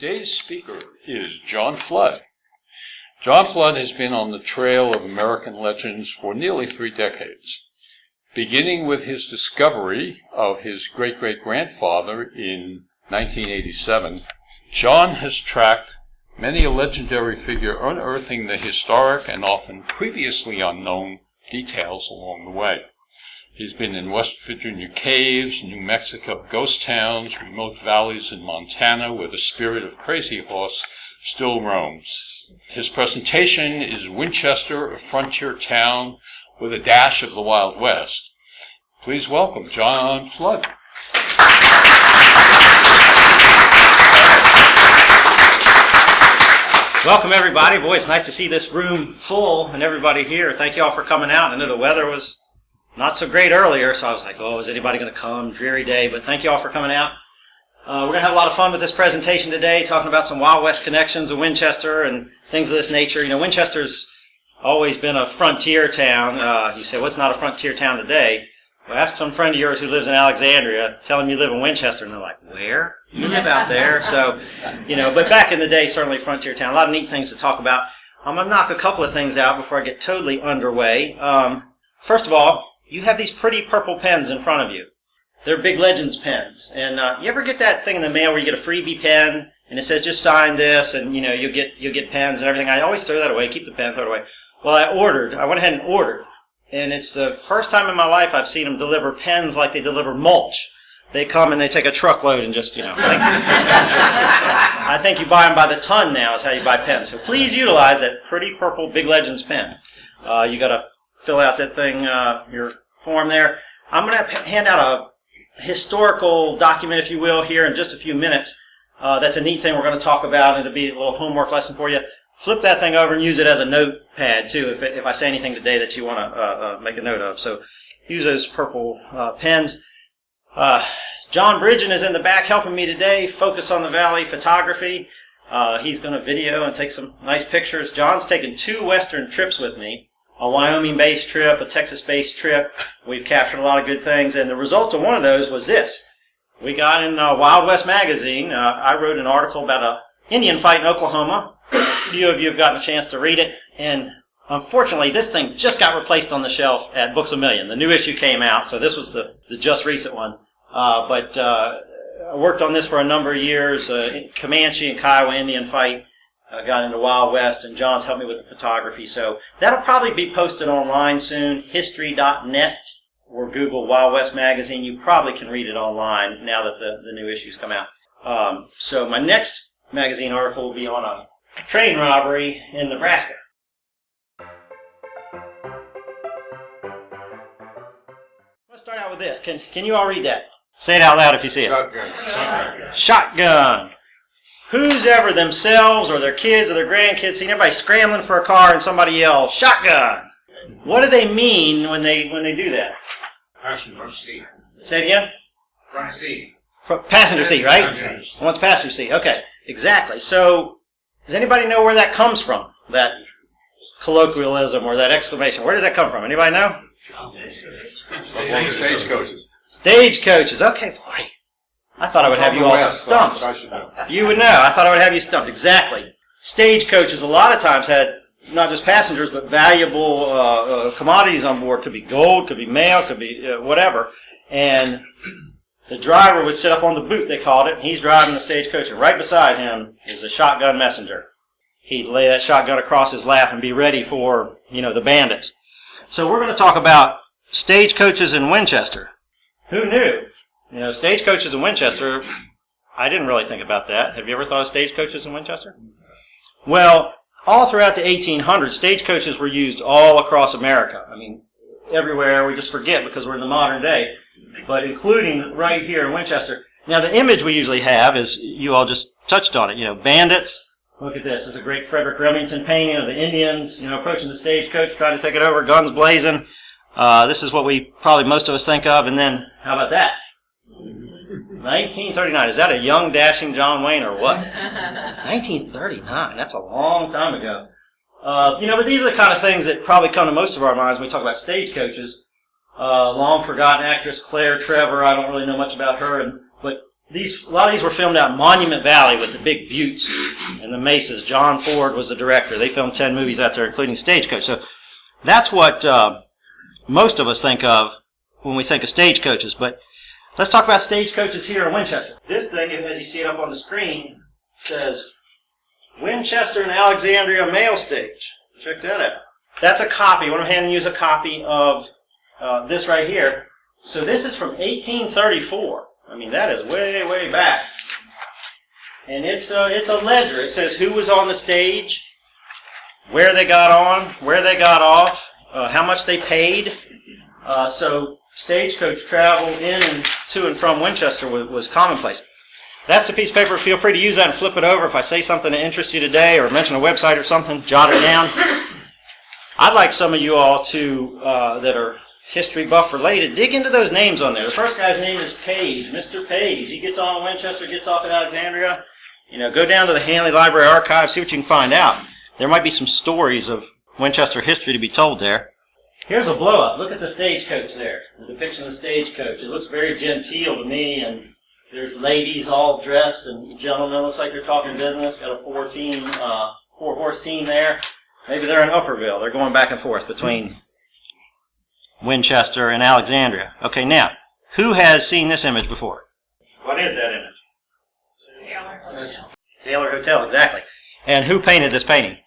Today's speaker is John Flood. John Flood has been on the trail of American legends for nearly 3 decades. Beginning with his discovery of his great-great-grandfather in 1987, John has tracked many a legendary figure unearthing the historic and often previously unknown details along the way. He's been in West Virginia caves, New Mexico ghost towns, remote valleys in Montana where the spirit of Crazy Horse still roams. His presentation is Winchester, a frontier town with a dash of the Wild West. Please welcome John Flood. Welcome, everybody. Boy, it's nice to see this room full and everybody here. Thank you all for coming out. I know the weather was not so great earlier, so I was like, oh, is anybody going to come? Dreary day, but thank you all for coming out. We're going to have a lot of fun with this presentation today, talking about some Wild West connections of Winchester and things of this nature. You know, Winchester's always been a frontier town. You say, what's not a frontier town today? Well, ask some friend of yours who lives in Alexandria, tell them you live in Winchester, and they're like, where? You live out there? So, you know, but back in the day, certainly frontier town. A lot of neat things to talk about. I'm going to knock a couple of things out before I get totally underway. First of all, you have these pretty purple pens in front of you. They're Big Legends pens. And you ever get that thing in the mail where you get a freebie pen, and it says just sign this, and you know, you'll get pens and everything. I always throw that away, keep the pen, throw it away. Well, I went ahead and ordered. And it's the first time in my life I've seen them deliver pens like they deliver mulch. They come and they take a truckload and just, you know. I think you buy them by the ton now is how you buy pens. So please utilize that pretty purple Big Legends pen. You got to fill out that thing, your form there. I'm going to hand out a historical document, if you will, here in just a few minutes. That's a neat thing we're going to talk about, and it'll be a little homework lesson for you. Flip that thing over and use it as a notepad, too, if I say anything today that you want to make a note of. So use those purple pens. John Bridgen is in the back helping me today, Focus on the Valley photography. He's going to video and take some nice pictures. John's taken 2 Western trips with me, a Wyoming-based trip, a Texas-based trip. We've captured a lot of good things, and the result of one of those was this. We got in Wild West magazine. I wrote an article about an Indian fight in Oklahoma. A few of you have gotten a chance to read it, and unfortunately this thing just got replaced on the shelf at Books A Million. The new issue came out, so this was the just recent one. But I worked on this for a number of years. Comanche and Kiowa Indian fight. Got into Wild West, and John's helped me with the photography. So that'll probably be posted online soon, history.net, or Google Wild West Magazine. You probably can read it online now that the new issues come out. So my next magazine article will be on a train robbery in Nebraska. Let's start out with this. Can you all read that? Say it out loud if you see it. Shotgun. Shotgun. Who's ever themselves or their kids or their grandkids seen everybody scrambling for a car and somebody yells, shotgun? What do they mean when they do that? Passenger seat. Say it again? Front seat. Passenger seat, right? One's passenger seat. Okay, exactly. So, does anybody know where that comes from? That colloquialism or that exclamation. Where does that come from? Anybody know? Stagecoaches. Stagecoaches. Okay, boy. I thought I would have you all stumped. You would know. I thought I would have you stumped. Exactly. Stagecoaches a lot of times had not just passengers, but valuable commodities on board. Could be gold, could be mail, could be whatever. And the driver would sit up on the boot, they called it. He's driving the stagecoach, and right beside him is a shotgun messenger. He'd lay that shotgun across his lap and be ready for, you know, the bandits. So we're going to talk about stagecoaches in Winchester. Who knew? You know, stagecoaches in Winchester, I didn't really think about that. Have you ever thought of stagecoaches in Winchester? Well, all throughout the 1800s, stagecoaches were used all across America. I mean, everywhere. We just forget because we're in the modern day. But including right here in Winchester. Now, the image we usually have is, you all just touched on it, you know, bandits. Look at this. This is a great Frederick Remington painting of the Indians, you know, approaching the stagecoach, trying to take it over, guns blazing. This is what probably most of us think of. And then, how about that? 1939. Is that a young, dashing John Wayne or what? 1939. That's a long time ago. You know, but these are the kind of things that probably come to most of our minds when we talk about stagecoaches. Long forgotten actress Claire Trevor. I don't really know much about her, but a lot of these were filmed out in Monument Valley with the big buttes and the mesas. John Ford was the director. They filmed 10 movies out there, including Stagecoach. So that's what most of us think of when we think of stagecoaches. But let's talk about stagecoaches here in Winchester. This thing, as you see it up on the screen, says Winchester and Alexandria Mail Stage. Check that out. That's a copy. What I'm handing you is a copy of this right here. So this is from 1834. I mean, that is way, way back. And it's a ledger. It says who was on the stage, where they got on, where they got off, how much they paid. So stagecoach travel in and to and from Winchester was commonplace. That's the piece of paper. Feel free to use that and flip it over. If I say something that interests you today or mention a website or something, jot it down. I'd like some of you all to, that are history buff related, dig into those names on there. The first guy's name is Page, Mr. Page. He gets on Winchester, gets off at Alexandria. You know, go down to the Hanley Library Archive, see what you can find out. There might be some stories of Winchester history to be told there. Here's a blow-up. Look at the stagecoach there, the depiction of the stagecoach. It looks very genteel to me, and there's ladies all dressed, and gentlemen looks like they're talking business. Got a four-horse team there. Maybe they're in Upperville. They're going back and forth between Winchester and Alexandria. Okay, now, who has seen this image before? What is that image? Taylor Hotel, exactly. And who painted this painting?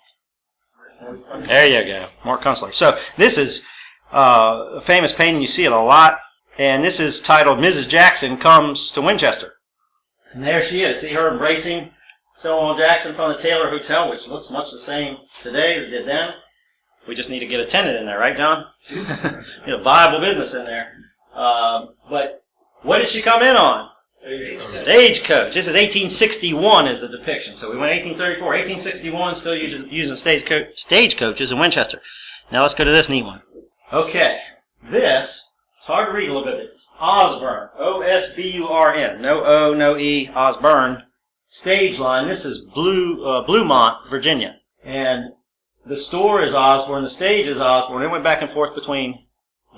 There you go, Mark Kunstler. So this is a famous painting. You see it a lot. And this is titled Mrs. Jackson Comes to Winchester. And there she is. See her embracing Stonewall Jackson from the Taylor Hotel, which looks much the same today as it did then. We just need to get a tenant in there, right, Don? A viable business in there. But what did she come in on? Stagecoach. This is 1861 is the depiction. So we went 1834. 1861, still using stagecoaches in Winchester. Now let's go to this neat one. Okay. This, it's hard to read a little bit. It's Osborne. O-S-B-U-R-N. No O, no E, Osborne. Stage line. This is Bluemont, Virginia. And the store is Osborne. The stage is Osborne. It went back and forth between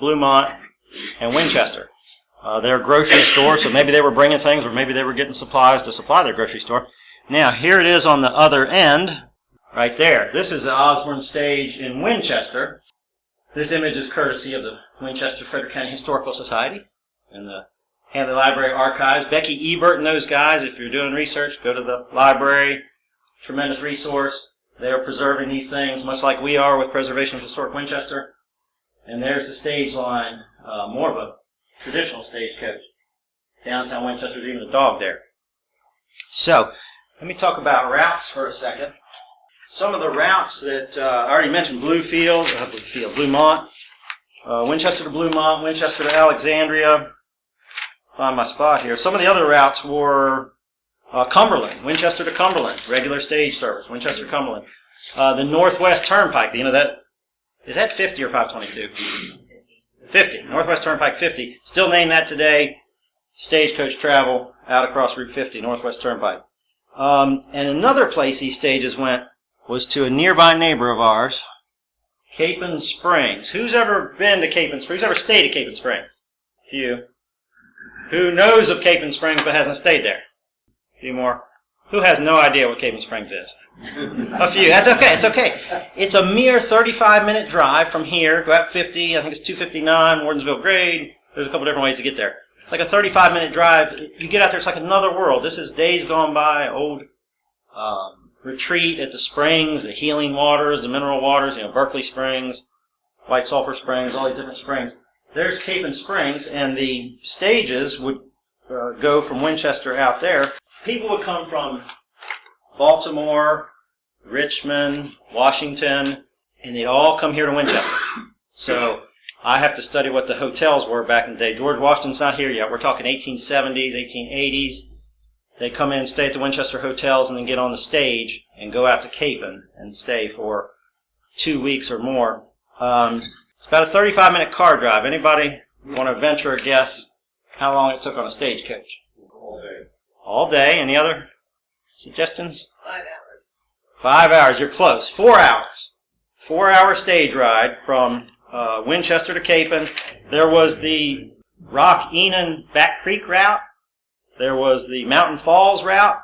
Bluemont and Winchester. Their grocery store, so maybe they were bringing things, or maybe they were getting supplies to supply their grocery store. Now, here it is on the other end, right there. This is the Osborne stage in Winchester. This image is courtesy of the Winchester Frederick County Historical Society and the Hanley Library Archives. Becky Ebert and those guys, if you're doing research, go to the library. Tremendous resource. They are preserving these things, much like we are with Preservation of Historic Winchester. And there's the stage line, more of a traditional stagecoach. Downtown Winchester, there's even a dog there. So, let me talk about routes for a second. Some of the routes that I already mentioned, Bluemont, Winchester to Bluemont, Winchester to Alexandria. Find my spot here. Some of the other routes were Cumberland, Winchester to Cumberland, regular stage service, Winchester to Cumberland. The Northwest Turnpike, you know that, is that 50 or 522? 50, Northwest Turnpike 50, still named that today, stagecoach travel out across Route 50, Northwest Turnpike. And another place these stages went was to a nearby neighbor of ours, Capon Springs. Who's ever been to Capon Springs? Who's ever stayed at Capon Springs? A few. Who knows of Capon Springs but hasn't stayed there? A few more. Who has no idea what Capon Springs is? A few. That's okay. It's okay. It's a mere 35-minute drive from here. Go out 50. I think it's 259, Wardensville Grade. There's a couple different ways to get there. It's like a 35-minute drive. You get out there, it's like another world. This is days gone by, old retreat at the springs, the healing waters, the mineral waters, Berkeley Springs, White Sulphur Springs, all these different springs. There's Capon Springs, and the stages would go from Winchester out there. People would come from Baltimore, Richmond, Washington, and they'd all come here to Winchester. So I have to study what the hotels were back in the day. George Washington's not here yet. We're talking 1870s, 1880s. They come in, stay at the Winchester hotels, and then get on the stage and go out to Capon and stay for 2 weeks or more. It's about a 35-minute car drive. Anybody want to venture a guess how long it took on a stagecoach? All day. All day. Any other suggestions? 5 hours. 5 hours. You're close. 4 hours. 4-hour stage ride from Winchester to Capon. There was the Rock Enon Back Creek route. There was the Mountain Falls route.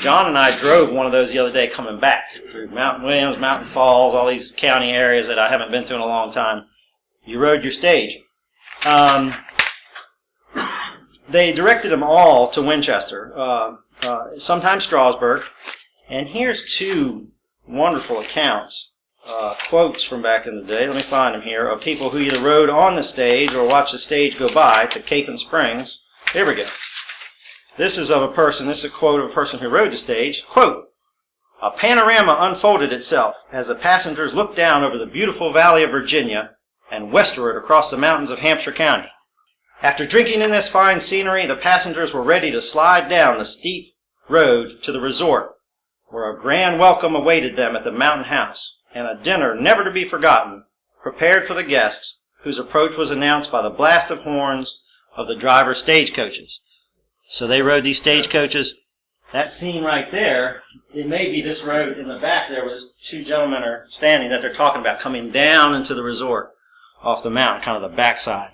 John and I drove one of those the other day coming back through Mountain Williams, Mountain Falls, all these county areas that I haven't been to in a long time. You rode your stage. They directed them all to Winchester, sometimes Strasburg. And here's two wonderful accounts, quotes from back in the day, let me find them here, of people who either rode on the stage or watched the stage go by to Capon Springs. Here we go. This is a quote of a person who rode the stage. Quote, "A panorama unfolded itself as the passengers looked down over the beautiful valley of Virginia and westward across the mountains of Hampshire County. After drinking in this fine scenery, the passengers were ready to slide down the steep road to the resort, where a grand welcome awaited them at the Mountain House, and a dinner never to be forgotten, prepared for the guests, whose approach was announced by the blast of horns of the driver's stagecoaches." So they rode these stagecoaches. That scene right there, it may be this road in the back there was two gentlemen are standing that they're talking about coming down into the resort off the mountain, kind of the backside.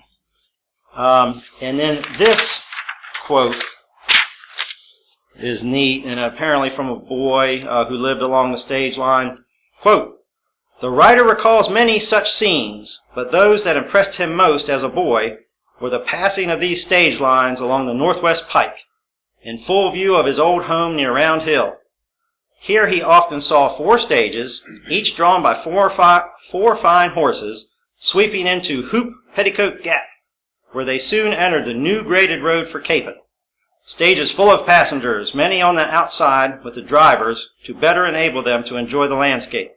And then this quote is neat, and apparently from a boy who lived along the stage line. Quote, "The writer recalls many such scenes, but those that impressed him most as a boy were the passing of these stage lines along the Northwest Pike, in full view of his old home near Round Hill. Here he often saw 4 stages, each drawn by four fine horses, sweeping into Hoop Petticoat Gap, where they soon entered the new graded road for Capon. Stages full of passengers, many on the outside with the drivers to better enable them to enjoy the landscape.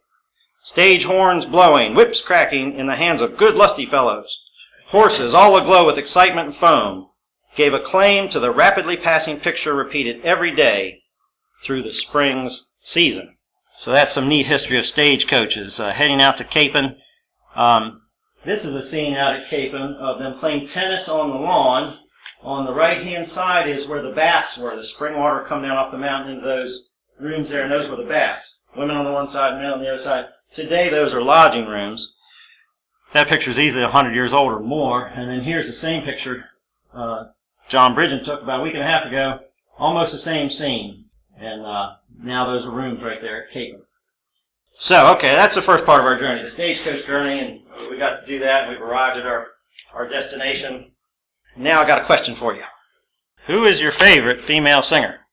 Stage horns blowing, whips cracking in the hands of good lusty fellows. Horses all aglow with excitement and foam gave acclaim to the rapidly passing picture repeated every day through the spring's season." So that's some neat history of stagecoaches heading out to Capon. This is a scene out at Capon of them playing tennis on the lawn. On the right-hand side is where the baths were. The spring water come down off the mountain into those rooms there, and those were the baths. Women on the one side, men on the other side. Today, those are lodging rooms. That picture is easily 100 years old or more. And then here's the same picture John Bridgen took about a week and a half ago. Almost the same scene. And now those are rooms right there at Capon. So, okay, that's the first part of our journey, the stagecoach journey, and we got to do that, and we've arrived at our destination. Now I got a question for you. Who is your favorite female singer?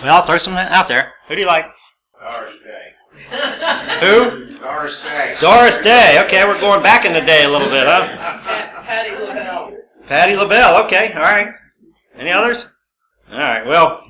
Well, I'll throw some out there. Who do you like? Doris Day. Who? Doris Day. Doris Day. Okay, we're going back in the day a little bit, huh? Patti LaBelle. Patti LaBelle. Okay, all right. Any others? All right, well.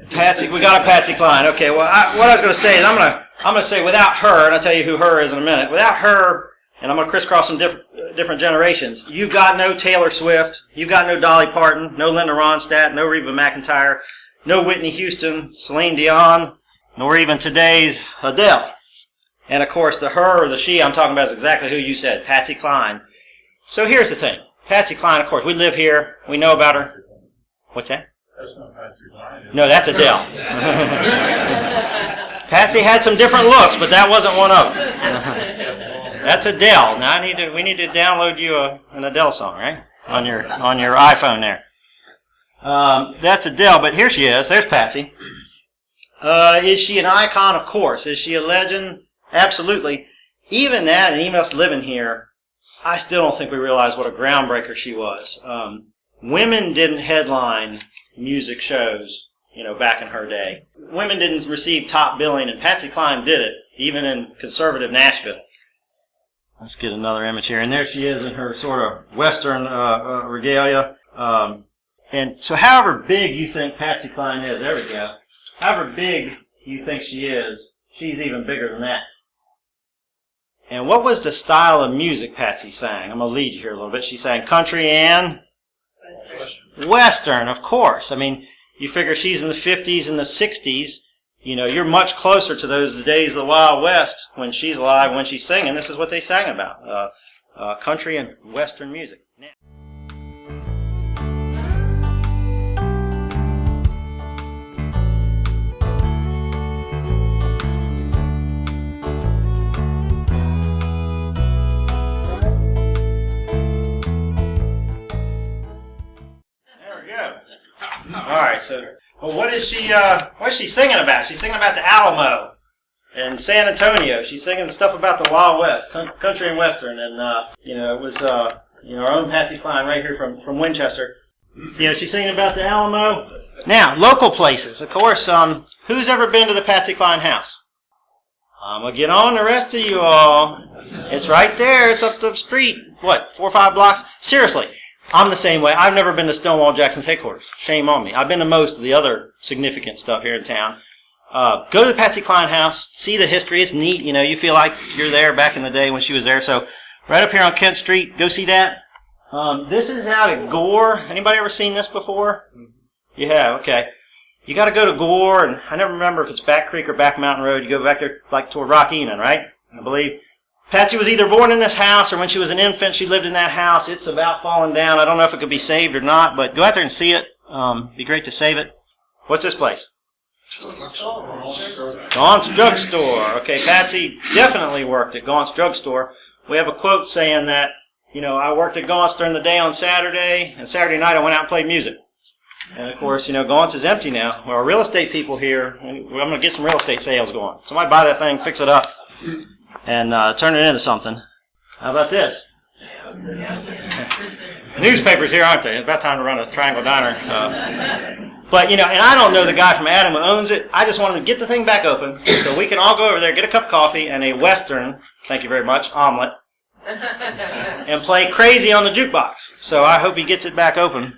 Patsy, we got a Patsy Cline. Okay, well, what I was going to say is I'm going to say without her, and I'll tell you who her is in a minute. Without her, and I'm going to crisscross some different generations. You've got no Taylor Swift, you've got no Dolly Parton, no Linda Ronstadt, no Reba McEntire, no Whitney Houston, Celine Dion, nor even today's Adele. And of course, the her or the she I'm talking about is exactly who you said, Patsy Cline. So here's the thing. Patsy Cline, of course, we live here. We know about her. What's that? That's not Patsy Cline. No, that's Adele. Patsy had some different looks, but that wasn't one of them. That's Adele. Now we need to download you an Adele song, right? On your iPhone there. That's Adele, but here she is. There's Patsy. Is she an icon? Of course. Is she a legend? Absolutely. Even that, and even us living here, I still don't think we realize what a groundbreaker she was. Women didn't headline music shows, back in her day. Women didn't receive top billing, and Patsy Cline did it, even in conservative Nashville. Let's get another image here. And there she is in her sort of Western regalia. And so however big you think Patsy Cline is, there we go. However big you think she is, she's even bigger than that. And what was the style of music Patsy sang? I'm going to lead you here a little bit. She sang country and Western, of course. I mean, you figure she's in the 50s and the 60s. You're much closer to those days of the Wild West when she's alive, when she's singing. This is what they sang about, country and Western music. Now. All right, so what is she singing about? She's singing about the Alamo and San Antonio. She's singing stuff about the Wild West, country and western, and it was our own Patsy Cline right here from Winchester. She's singing about the Alamo. Now, local places, of course. Who's ever been to the Patsy Cline house? I'm gonna get on the rest of you all. It's right there. It's up the street. What, 4 or 5 blocks? Seriously. I'm the same way. I've never been to Stonewall Jackson's headquarters. Shame on me. I've been to most of the other significant stuff here in town. Go to the Patsy Cline house. See the history. It's neat. You feel like you're there back in the day when she was there. So right up here on Kent Street, go see that. This is out at Gore. Anybody ever seen this before? You have? Okay. You got to go to Gore, and I never remember if it's Back Creek or Back Mountain Road. You go back there like toward Rock Enon, right? I believe. Patsy was either born in this house or when she was an infant, she lived in that house. It's about falling down. I don't know if it could be saved or not, but go out there and see it. Be great to save it. What's this place? Gaunt's Drugstore. Okay, Patsy definitely worked at Gaunt's Drugstore. We have a quote saying that, I worked at Gaunt's during the day on Saturday, and Saturday night I went out and played music. And of course, Gaunt's is empty now. Well, our real estate people here, I'm going to get some real estate sales going. Somebody buy that thing, fix it up, and turn it into something. How about this? Newspapers here, aren't they? It's about time to run a Triangle Diner. But, and I don't know the guy from Adam who owns it. I just want him to get the thing back open so we can all go over there, get a cup of coffee and a Western, thank you very much, omelet, and play Crazy on the jukebox. So I hope he gets it back open.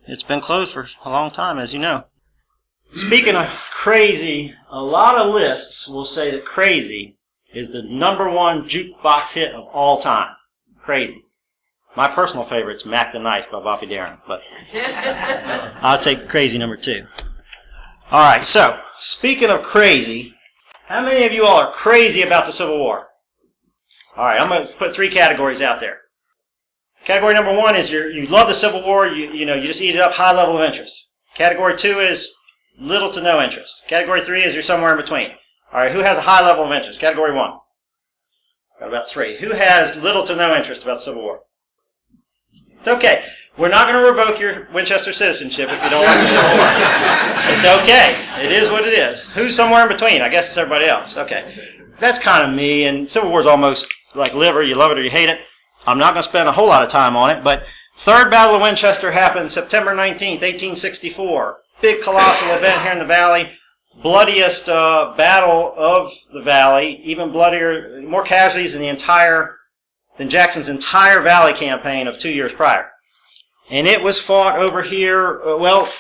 It's been closed for a long time, as you know. Speaking of Crazy, a lot of lists will say that Crazy is the #1 jukebox hit of all time. Crazy. My personal favorite's Mac the Knife by Bobby Darin, but I'll take Crazy #2. All right, so speaking of crazy, how many of you all are crazy about the Civil War? All right, I'm going to put 3 categories out there. Category #1 is you love the Civil War, you just eat it up, high level of interest. Category 2 is little to no interest. Category 3 is you're somewhere in between. All right, who has a high level of interest? Category 1. Got about 3. Who has little to no interest about the Civil War? It's okay. We're not going to revoke your Winchester citizenship if you don't like the Civil War. It's okay. It is what it is. Who's somewhere in between? I guess it's everybody else. Okay. That's kind of me, and Civil War is almost like liver. You love it or you hate it. I'm not going to spend a whole lot of time on it, but Third Battle of Winchester happened September 19th, 1864. Big colossal event here in the Valley. Bloodiest battle of the Valley. Even bloodier, more casualties than Jackson's entire Valley campaign of 2 years prior. And it was fought over here,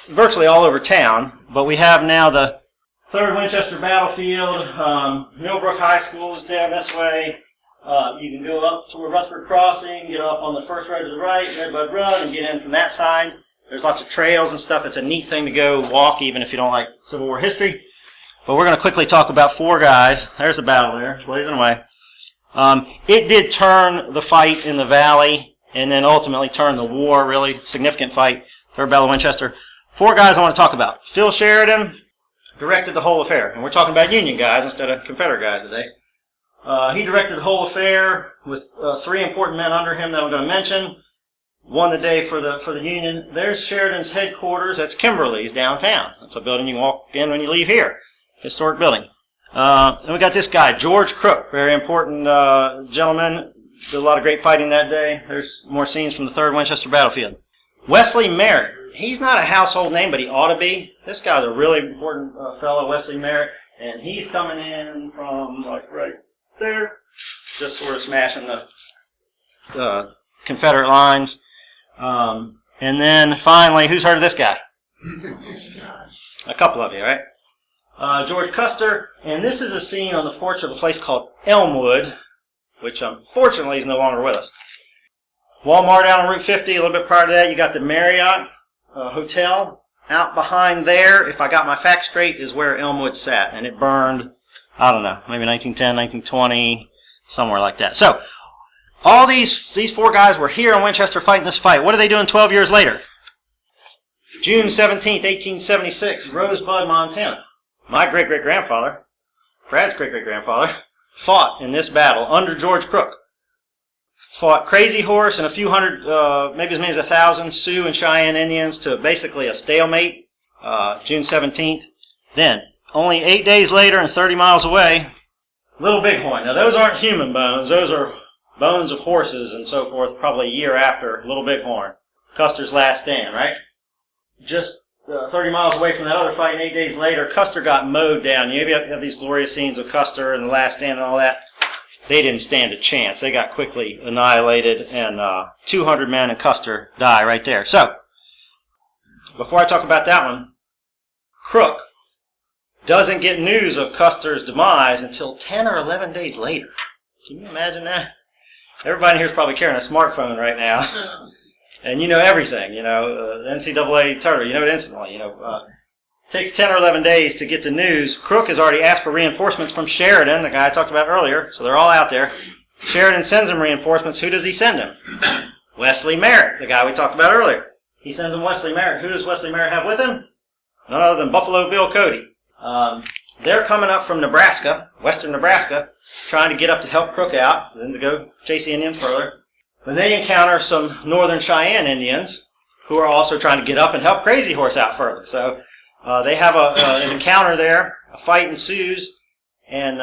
virtually all over town, but we have now the 3rd Winchester Battlefield. Millbrook High School is down this way. You can go up toward Rutherford Crossing, get off on the first road to the right, Redbud Run, and get in from that side. There's lots of trails and stuff. It's a neat thing to go walk, even if you don't like Civil War history. But we're going to quickly talk about 4 guys. There's the battle there, blazing away. It did turn the fight in the Valley, and then ultimately turn the war, really significant fight, Third Battle of Winchester. 4 guys I want to talk about. Phil Sheridan directed the whole affair, and we're talking about Union guys instead of Confederate guys today. He directed the whole affair with 3 important men under him that I'm going to mention. Won the day for the Union. There's Sheridan's headquarters. That's Kimberly's downtown. That's a building you can walk in when you leave here. Historic building. Then we got this guy, George Crook, very important gentleman. Did a lot of great fighting that day. There's more scenes from the 3rd Winchester Battlefield. Wesley Merritt. He's not a household name, but he ought to be. This guy's a really important fellow, Wesley Merritt, and he's coming in from like right there, just sort of smashing the Confederate lines. And then finally, who's heard of this guy? A couple of you, right? George Custer, and this is a scene on the porch of a place called Elmwood, which unfortunately is no longer with us. Walmart out on Route 50, a little bit prior to that, you got the Marriott Hotel. Out behind there, if I got my facts straight, is where Elmwood sat, and it burned, I don't know, maybe 1910, 1920, somewhere like that. So, all these 4 guys were here in Winchester fighting this fight. What are they doing 12 years later? June 17th, 1876, Rosebud, Montana. My great-great-grandfather, Brad's great-great-grandfather, fought in this battle under George Crook. Fought Crazy Horse and a few hundred, maybe as many as 1,000 Sioux and Cheyenne Indians to basically a stalemate. June 17th. Then, only 8 days later and 30 miles away, Little Bighorn. Now, those aren't human bones. Those are bones of horses and so forth, probably a year after Little Bighorn. Custer's last stand, right? Just 30 miles away from that other fight, and 8 days later, Custer got mowed down. You have these glorious scenes of Custer and the last stand and all that. They didn't stand a chance. They got quickly annihilated, and 200 men and Custer die right there. So, before I talk about that one, Crook doesn't get news of Custer's demise until 10 or 11 days later. Can you imagine that? Everybody here is probably carrying a smartphone right now. And you know everything, the NCAA tournament, you know it instantly, takes 10 or 11 days to get the news. Crook has already asked for reinforcements from Sheridan, the guy I talked about earlier, so they're all out there. Sheridan sends him reinforcements. Who does he send him? Wesley Merritt, the guy we talked about earlier. He sends him Wesley Merritt. Who does Wesley Merritt have with him? None other than Buffalo Bill Cody. They're coming up from Nebraska, western Nebraska, trying to get up to help Crook out, then to go chase the Indians further. But they encounter some northern Cheyenne Indians who are also trying to get up and help Crazy Horse out further. So they have an encounter there, a fight ensues, and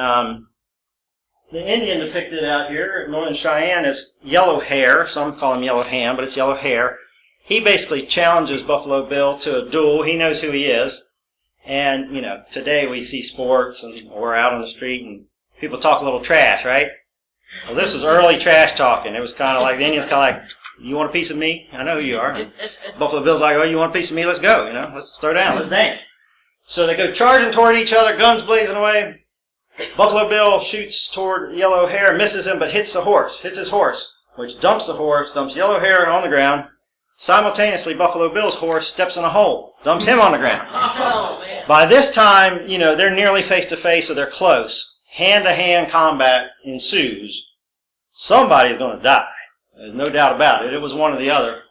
the Indian depicted out here, northern Cheyenne, is Yellow Hair. Some call him Yellow Hand, but it's Yellow Hair. He basically challenges Buffalo Bill to a duel. He knows who he is. And, today we see sports and we're out on the street and people talk a little trash, right? Well, this was early trash talking. It was kind of like, the Indians kind of like, you want a piece of me? I know who you are. Buffalo Bill's like, oh, you want a piece of me? Let's go, let's throw down, let's dance. So they go charging toward each other, guns blazing away. Buffalo Bill shoots toward Yellow Hair, misses him, but hits his horse, which dumps Yellow Hair on the ground. Simultaneously, Buffalo Bill's horse steps in a hole, dumps him on the ground. Oh, man. By this time, they're nearly face-to-face, or they're close. Hand-to-hand combat ensues. Somebody's going to die. There's no doubt about it. It was one or the other.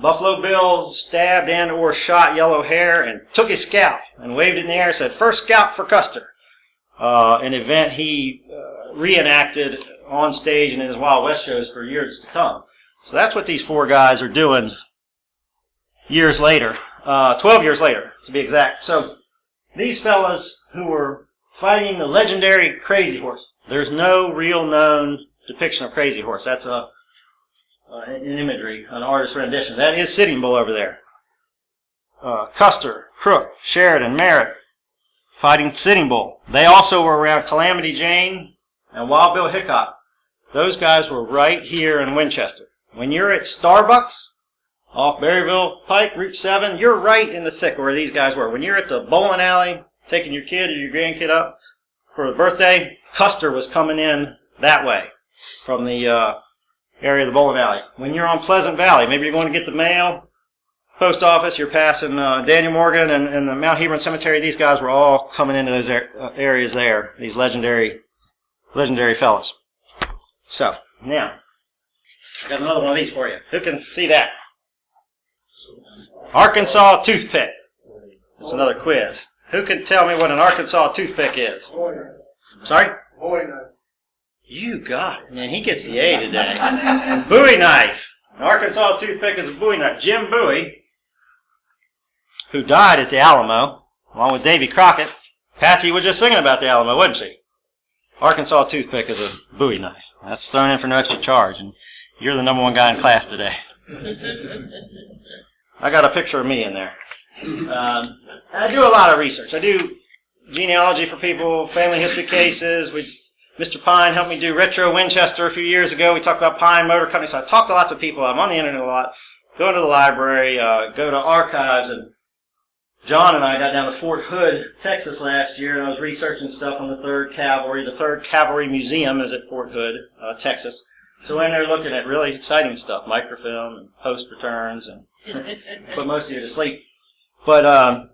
Buffalo Bill stabbed and or shot Yellow Hair and took his scalp and waved it in the air and said, "First scalp for Custer." An event he reenacted on stage and in his Wild West shows for years to come. So that's what these four guys are doing years later, 12 years later to be exact. So these fellas who were fighting the legendary Crazy Horse. There's no real known depiction of Crazy Horse. That's an imagery, an artist's rendition. That is Sitting Bull over there. Custer, Crook, Sheridan, Merritt fighting Sitting Bull. They also were around Calamity Jane and Wild Bill Hickok. Those guys were right here in Winchester. When you're at Starbucks off Berryville Pike, Route 7, you're right in the thick where these guys were. When you're at the bowling alley, taking your kid or your grandkid up for a birthday, Custer was coming in that way from the area of the bowling alley. When you're on Pleasant Valley, maybe you're going to get the mail, post office, you're passing Daniel Morgan and the Mount Hebron Cemetery. These guys were all coming into those areas there, these legendary fellas. So, now, I got another one of these for you. Who can see that? Arkansas Toothpick. That's another quiz. Who can tell me what an Arkansas Toothpick is? Sorry? You got it. Man, he gets the A today. Bowie knife. An Arkansas Toothpick is a Bowie knife. Jim Bowie, who died at the Alamo, along with Davy Crockett. Patsy was just singing about the Alamo, wasn't she? Arkansas Toothpick is a Bowie knife. That's thrown in for no extra charge, and you're the number one guy in class today. I got a picture of me in there. I do a lot of research. I do genealogy for people, family history cases. Mr. Pine helped me do Retro Winchester a few years ago. We talked about Pine Motor Company, so I talk to lots of people. I'm on the internet a lot. Go into the library, go to archives, and John and I got down to Fort Hood, Texas last year, and I was researching stuff on the 3rd Cavalry. The 3rd Cavalry Museum is at Fort Hood, Texas. So in there looking at really exciting stuff, microfilm and post returns, and put most of you to sleep. But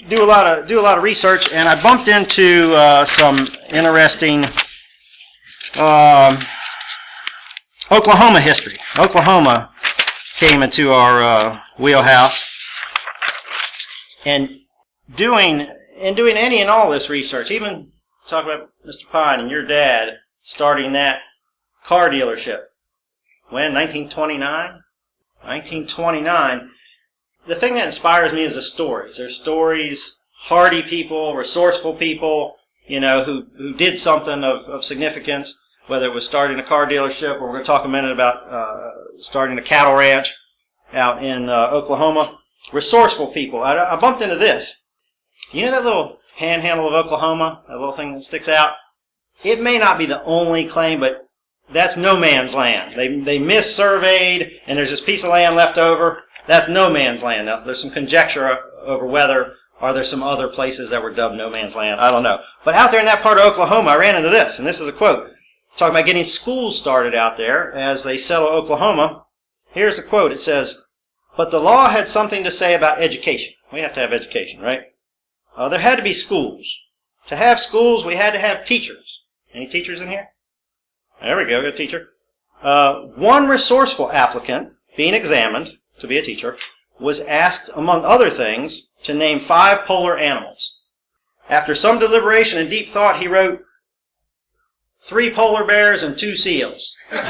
do a lot of research, and I bumped into some interesting Oklahoma history. Oklahoma came into our wheelhouse. And doing any and all this research, even talk about Mr. Pine and your dad starting that car dealership. When? 1929? 1929. the thing that inspires me is the stories. There's stories, hardy people, resourceful people, who did something of significance, whether it was starting a car dealership, or we're going to talk a minute about starting a cattle ranch out in Oklahoma. Resourceful people. I bumped into this. You know that little panhandle of Oklahoma, that little thing that sticks out? It may not be the only claim, but that's no man's land. They missurveyed, and there's this piece of land left over. That's no man's land. Now, there's some conjecture over whether are there some other places that were dubbed no man's land. I don't know. But out there in that part of Oklahoma, I ran into this, and this is a quote. Talking about getting schools started out there as they settle Oklahoma. Here's a quote. It says, "But the law had something to say about education." We have to have education, right? There had to be schools. To have schools, we had to have teachers. Any teachers in here? There we go, got a teacher. One resourceful applicant, being examined to be a teacher, was asked, among other things, to name 5 polar animals. After some deliberation and deep thought, he wrote, 3 polar bears and 2 seals. Now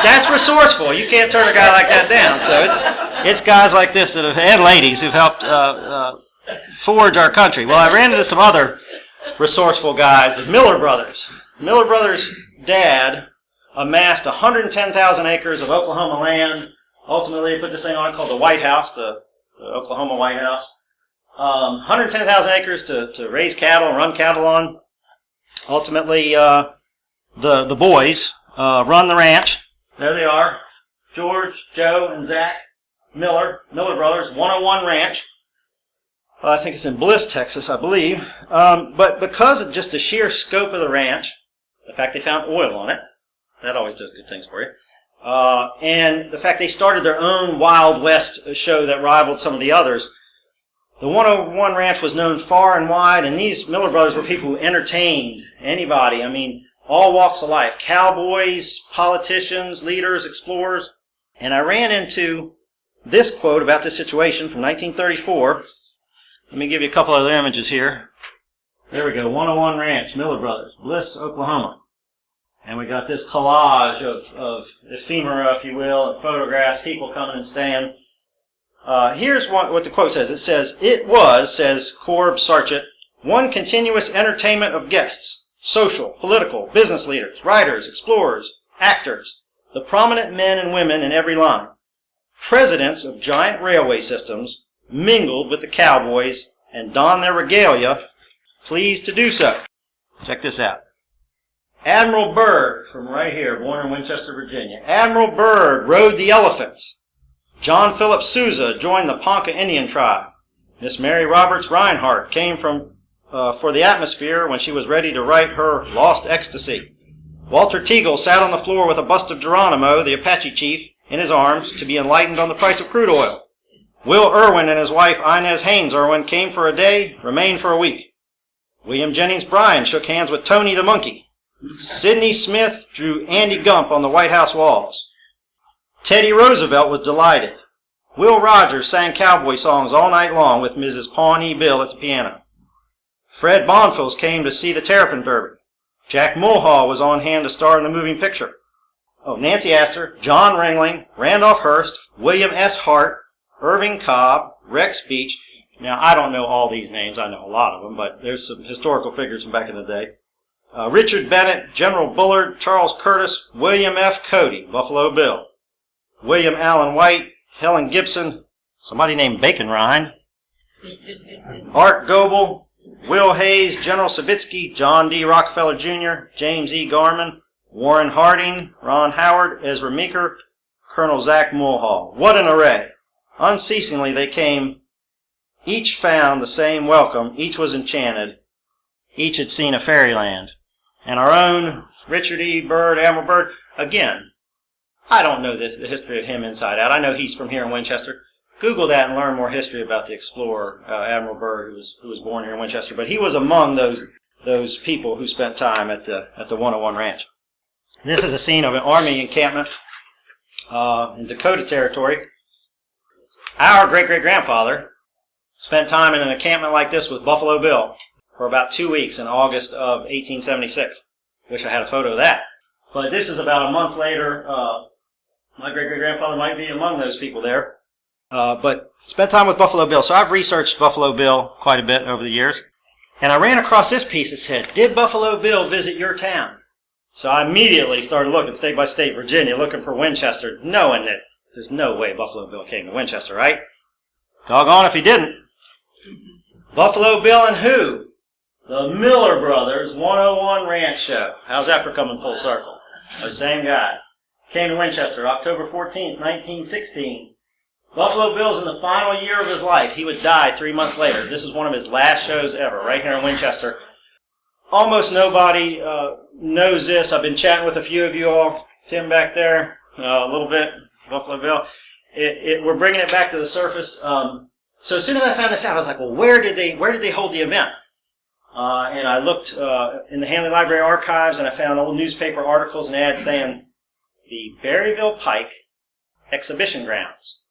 that's resourceful. You can't turn a guy like that down. So it's guys like this that have, and ladies who've helped forge our country. Well, I ran into some other resourceful guys, the Miller brothers. Miller brothers' dad amassed 110,000 acres of Oklahoma land. Ultimately, they put this thing on called the White House, the Oklahoma White House. 110,000 acres to raise cattle and run cattle on. Ultimately, the boys run the ranch. There they are, George, Joe, and Zach Miller brothers, 101 Ranch. I think it's in Bliss, Texas, I believe. But because of just the sheer scope of the ranch, the fact they found oil on it, that always does good things for you, and the fact they started their own Wild West show that rivaled some of the others, the 101 Ranch was known far and wide, and these Miller brothers were people who entertained anybody. I mean, all walks of life. Cowboys, politicians, leaders, explorers. And I ran into this quote about this situation from 1934. Let me give you a couple other images here. There we go, 101 Ranch, Miller Brothers, Bliss, Oklahoma. And we got this collage of ephemera, if you will, and photographs, people coming and staying. Here's what the quote says. It says, "It was," says Corb Sarchett, "one continuous entertainment of guests, social, political, business leaders, writers, explorers, actors, the prominent men and women in every line. Presidents of giant railway systems mingled with the cowboys and donned their regalia, pleased to do so." Check this out. Admiral Byrd, from right here, born in Winchester, Virginia. Admiral Byrd rode the elephants. John Philip Sousa joined the Ponca Indian tribe. Miss Mary Roberts Reinhardt came for the atmosphere when she was ready to write her Lost Ecstasy. Walter Teagle sat on the floor with a bust of Geronimo, the Apache chief, in his arms to be enlightened on the price of crude oil. Will Irwin and his wife Inez Haynes Irwin came for a day, remained for a week. William Jennings Bryan shook hands with Tony the monkey. Sidney Smith drew Andy Gump on the White House walls. Teddy Roosevelt was delighted. Will Rogers sang cowboy songs all night long with Mrs. Pawnee Bill at the piano. Fred Bonfils came to see the Terrapin Derby. Jack Mulhall was on hand to star in the moving picture. Nancy Astor, John Ringling, Randolph Hearst, William S. Hart, Irving Cobb, Rex Beach. Now, I don't know all these names. I know a lot of them, but there's some historical figures from back in the day. Richard Bennett, General Bullard, Charles Curtis, William F. Cody, Buffalo Bill, William Allen White, Helen Gibson, somebody named Bacon Rind, Art Goebel, Will Hayes, General Savitsky, John D. Rockefeller Jr., James E. Garman, Warren Harding, Ron Howard, Ezra Meeker, Colonel Zach Mulhall. What an array! Unceasingly they came. Each found the same welcome. Each was enchanted. Each had seen a fairyland. And our own Richard E. Byrd, Admiral Byrd, again, I don't know the history of him inside out. I know he's from here in Winchester. Google that and learn more history about the explorer, Admiral Byrd, who was born here in Winchester. But he was among those people who spent time at the 101 Ranch. This is a scene of an Army encampment in Dakota Territory. Our great-great-grandfather spent time in an encampment like this with Buffalo Bill for about 2 weeks in August of 1876. Wish I had a photo of that. But this is about a month later. My great-great-grandfather might be among those people there. But spent time with Buffalo Bill. So I've researched Buffalo Bill quite a bit over the years. And I ran across this piece that said, "Did Buffalo Bill visit your town?" So I immediately started looking state by state, Virginia, looking for Winchester, knowing that there's no way Buffalo Bill came to Winchester, right? Doggone if he didn't. Buffalo Bill and who? The Miller Brothers 101 Ranch Show. How's that for coming full circle? Those same guys. Came to Winchester October 14th, 1916. Buffalo Bill's in the final year of his life. He would die 3 months later. This is one of his last shows ever, right here in Winchester. Almost nobody knows this. I've been chatting with a few of you all. Tim back there, a little bit, Buffalo Bill. We're bringing it back to the surface. So as soon as I found this out, I was like, well, where did they hold the event? And I looked in the Hanley Library archives, and I found old newspaper articles and ads saying the Berryville Pike Exhibition Grounds.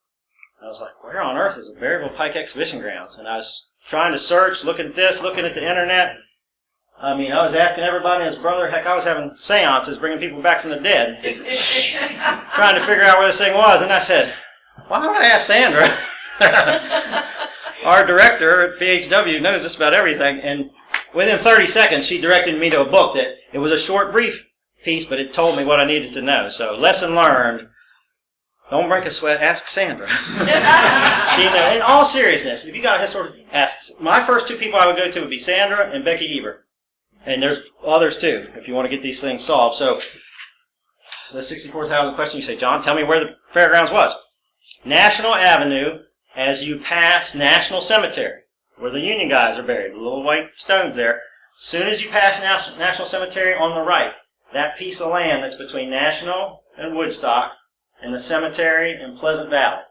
I was like, where on earth is the Berryville Pike Exhibition Grounds? And I was trying to search, looking at this, looking at the internet. I mean, I was asking everybody and his brother. Heck, I was having seances, bringing people back from the dead, trying to figure out where this thing was. And I said, why don't I ask Sandra? Our director at PHW knows just about everything. And within 30 seconds, she directed me to a book that it was a short, brief piece, but it told me what I needed to know. So, lesson learned. Don't break a sweat. Ask Sandra. She knows. In all seriousness, if you got a historical, ask. My first two people I would go to would be Sandra and Becky Ebert. And there's others too, if you want to get these things solved. So, the 64,000 question, you say, John, tell me where the fairgrounds was. National Avenue, as you pass National Cemetery, where the Union guys are buried, the little white stones there. As soon as you pass National Cemetery on the right, that piece of land that's between National and Woodstock, and the cemetery in Pleasant Valley,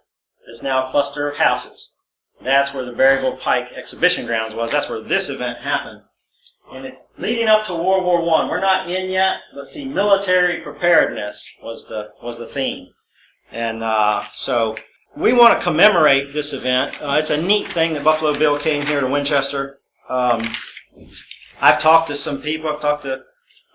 that's now a cluster of houses. That's where the Berryville Pike Exhibition Grounds was. That's where this event happened. And it's leading up to World War I. We're not in yet, but see, military preparedness was the theme. And so we want to commemorate this event. It's a neat thing that Buffalo Bill came here to Winchester. I've talked to some people. I've talked to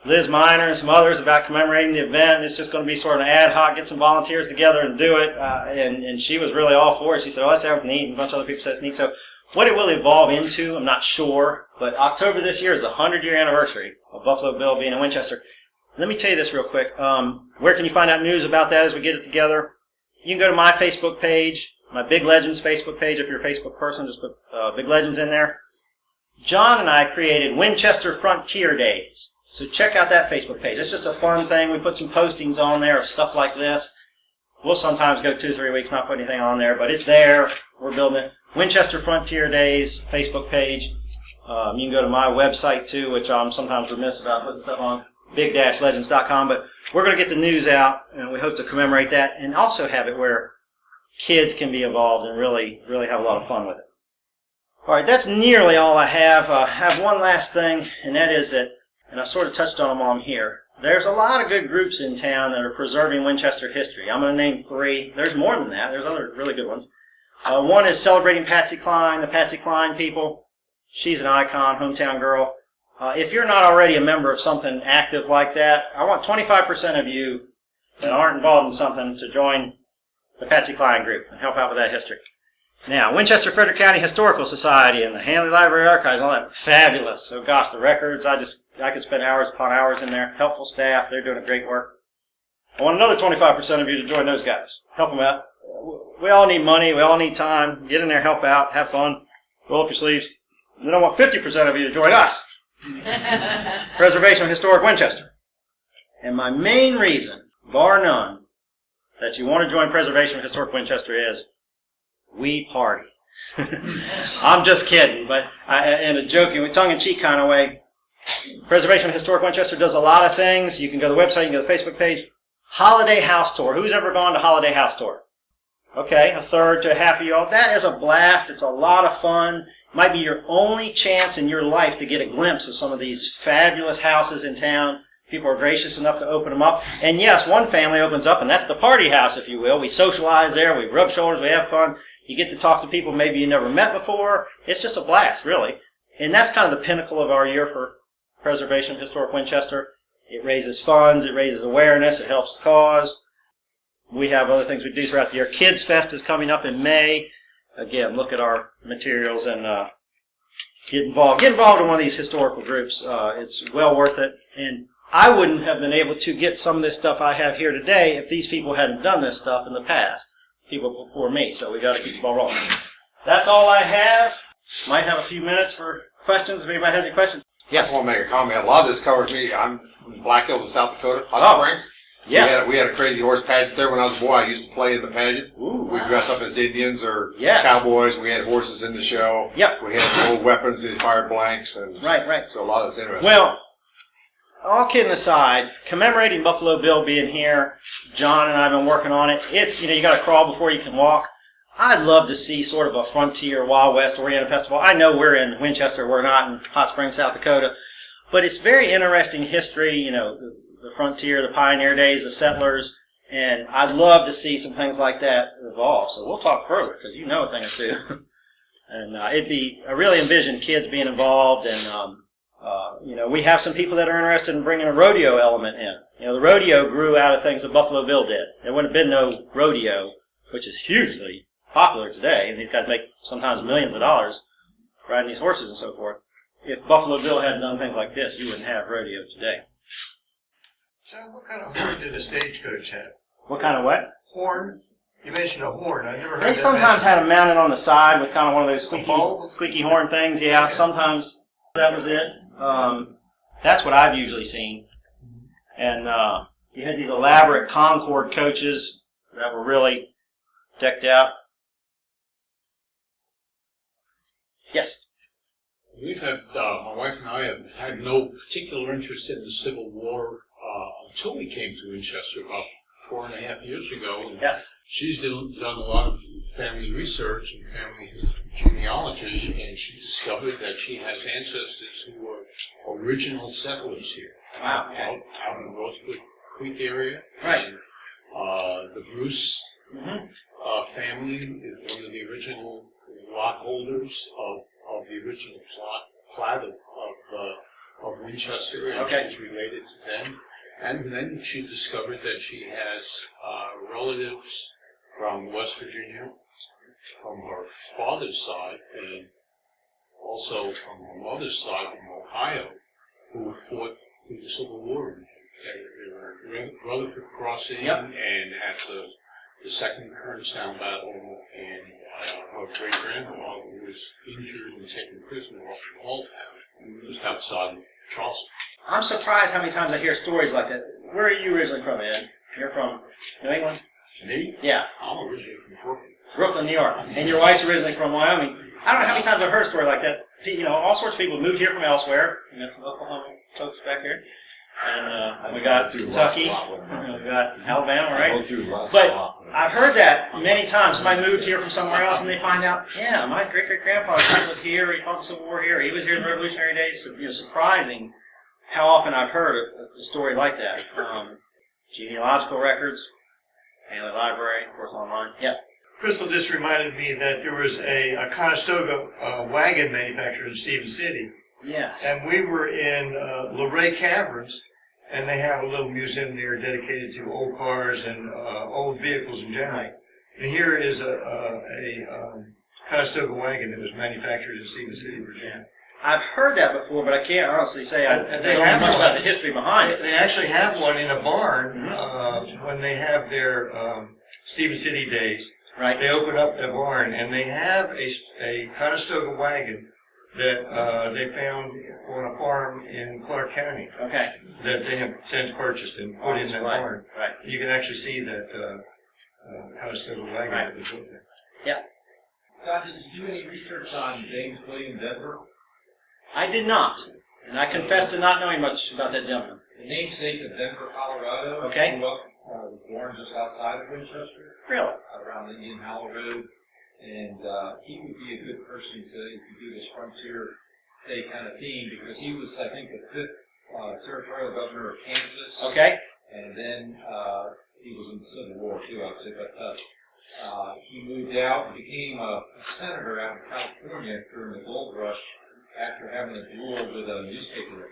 Liz Miner and some others about commemorating the event. It's just going to be sort of an ad hoc, get some volunteers together and do it. And she was really all for it. She said, oh, that sounds neat. And a bunch of other people said it's neat. So what it will evolve into, I'm not sure. But October this year is the 100-year anniversary of Buffalo Bill being in Winchester. Let me tell you this real quick. Where can you find out news about that as we get it together? You can go to my Facebook page, my Big Legends Facebook page. If you're a Facebook person, just put Big Legends in there. John and I created Winchester Frontier Days. So check out that Facebook page. It's just a fun thing. We put some postings on there of stuff like this. We'll sometimes go 2-3 weeks not put anything on there, but it's there. We're building it. Winchester Frontier Days Facebook page. You can go to my website too, which I'm sometimes remiss about putting stuff on, big-legends.com. But we're going to get the news out, and we hope to commemorate that and also have it where kids can be involved and really, really have a lot of fun with it. All right, that's nearly all I have. I have one last thing, and that is that, and I sort of touched on them while I'm here, there's a lot of good groups in town that are preserving Winchester history. I'm going to name 3. There's more than that. There's other really good ones. One is celebrating Patsy Cline, the Patsy Cline people. She's an icon, hometown girl. If you're not already a member of something active like that, I want 25% of you that aren't involved in something to join the Patsy Cline group and help out with that history. Now, Winchester Frederick County Historical Society and the Hanley Library Archives, all that, fabulous. So gosh, the records, I could spend hours upon hours in there. Helpful staff, they're doing a great work. I want another 25% of you to join those guys. Help them out. We all need money, we all need time. Get in there, help out, have fun, roll up your sleeves. And then I want 50% of you to join us. Preservation of Historic Winchester. And my main reason, bar none, that you want to join Preservation of Historic Winchester is we party. I'm just kidding, but in a joking, tongue-in-cheek kind of way. Preservation of Historic Winchester does a lot of things. You can go to the website, you can go to the Facebook page. Holiday House Tour. Who's ever gone to Holiday House Tour? Okay, a third to half of y'all. That is a blast. It's a lot of fun. Might be your only chance in your life to get a glimpse of some of these fabulous houses in town. People are gracious enough to open them up. And yes, one family opens up, and that's the party house, if you will. We socialize there. We rub shoulders. We have fun. You get to talk to people maybe you never met before. It's just a blast, really. And that's kind of the pinnacle of our year for Preservation of Historic Winchester. It raises funds. It raises awareness. It helps the cause. we have other things we do throughout the year. Kids Fest is coming up in May. Again, look at our materials and get involved. Get involved in one of these historical groups. It's well worth it. And I wouldn't have been able to get some of this stuff I have here today if these people hadn't done this stuff in the past. People before me. So we got to keep the ball rolling. That's all I have. Might have a few minutes for questions if anybody has any questions. Yes. I want to make a comment. A lot of this covers me. I'm from Black Hills in South Dakota, Hot Springs. Yes. We had a crazy horse pageant there when I was a boy. I used to play in the pageant. Ooh, We'd dress up as Indians or Yes. cowboys. We had horses in the show. Yep. We had old weapons. They fired blanks. And Right. So a lot of this interesting. Well, all kidding aside, commemorating Buffalo Bill being here, John and I have been working on it. It's, you got to crawl before you can walk. I'd love to see sort of a frontier Wild West Oriental Festival. I know we're in Winchester. We're not in Hot Springs, South Dakota. But it's very interesting history, the frontier, the pioneer days, the settlers. And I'd love to see some things like that evolve. So we'll talk further because you know a thing or two. And I really envision kids being involved. And, we have some people that are interested in bringing a rodeo element in. The rodeo grew out of things that Buffalo Bill did. There wouldn't have been no rodeo, which is hugely popular today. And these guys make sometimes millions of dollars riding these horses and so forth. If Buffalo Bill hadn't done things like this, you wouldn't have rodeo today. So what kind of horn did a stagecoach have? What kind of what? Horn? You mentioned a horn. I never heard They that sometimes mentioned. had them mounted on the side with kind of one of those Bulb? squeaky horn things. Yeah, sometimes that was it. That's what I've usually seen. And you had these elaborate Concord coaches that were really decked out. Yes. We've had, my wife and I have had no particular interest in the Civil War until we came to Winchester about 4.5 years ago. And Yes. she's done a lot of family research and family genealogy, and she discovered that she has ancestors who were original settlers here. Wow. Out in the Rosewood Creek area. Right. And, the Bruce family is one of the original lot holders of the original plat of Winchester, and Okay. she's related to them. And then she discovered that she has relatives from West Virginia, from her father's side, and also from her mother's side from Ohio, who fought through the Civil War. They were at Rutherford Crossing and at the Second Kernstown Battle, and her great-grandfather was injured and taken prisoner off in Halltown, just outside Charleston. I'm surprised how many times I hear stories like that. Where are you originally from, Ed? You're from New England? Me? Yeah. I'm originally from Brooklyn. Brooklyn, New York. And your wife's originally from Wyoming. I don't know how many times I've heard a story like that. All sorts of people moved here from elsewhere. We got some Oklahoma folks back here. And we got Kentucky. We got Alabama, right? But I've heard that many times. Somebody moved here from somewhere else and they find out, yeah, my great-great-grandfather was here. He fought the Civil War here. He was here in the Revolutionary days. So, surprising how often I've heard a story like that. Genealogical records, family library, of course, online. Yes. Crystal just reminded me that there was a Conestoga wagon manufacturer in Stephen City. Yes. And we were in Luray Caverns, and they have a little museum there dedicated to old cars and old vehicles in general. And here is a Conestoga wagon that was manufactured in Stephen City, Virginia. I've heard that before, but I can't honestly say I And don't they know have much one. about the history behind it. They actually have one in a barn when they have their Stephen City days. Right. They open up the barn, and they have a Conestoga wagon that they found on a farm in Clark County Okay. that they have since purchased and put in that Right. barn. Right. You can actually see that Conestoga wagon Right. that was put there. Yes. Scott, did you do any research on James William Denver? I did not. And I confess to not knowing much about that gentleman. The namesake of Denver, Colorado. Okay. Grew up, was born just outside of Winchester, Really? around Indian Hollow Road. And he would be a good person to do this Frontier Day kind of theme, because he was, I think, the 5th territorial governor of Kansas. Okay. And then he was in the Civil War, too, obviously, but he moved out and became a senator out in California during the gold rush after having a duel with a newspaper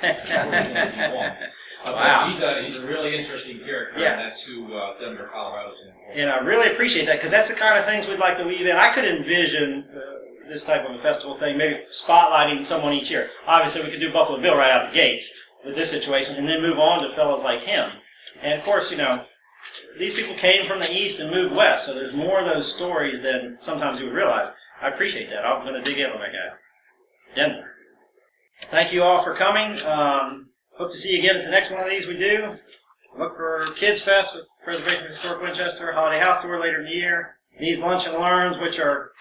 editor. Wow. He's a really interesting character, Yeah. and that's who Denver, Colorado's in. And I really appreciate that because that's the kind of things we'd like to weave in. I could envision this type of a festival thing, maybe spotlighting someone each year. Obviously, we could do Buffalo Bill right out the gates with this situation and then move on to fellows like him. And, of course, these people came from the east and moved west, so there's more of those stories than sometimes you would realize. I appreciate that. I'm going to dig in on that guy. Denver. Thank you all for coming. Hope to see you again at the next one of these we do. Look for Kids Fest with Preservation of Historic Winchester, Holiday House Tour later in the year. These Lunch and Learns, which are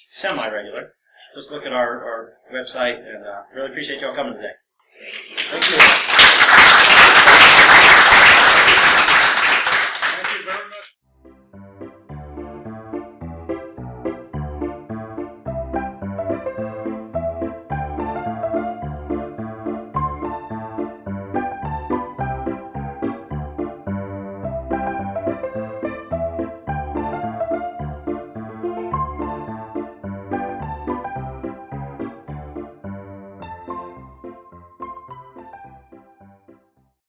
semi-regular. Just look at our website, and really appreciate you all coming today. Thank you.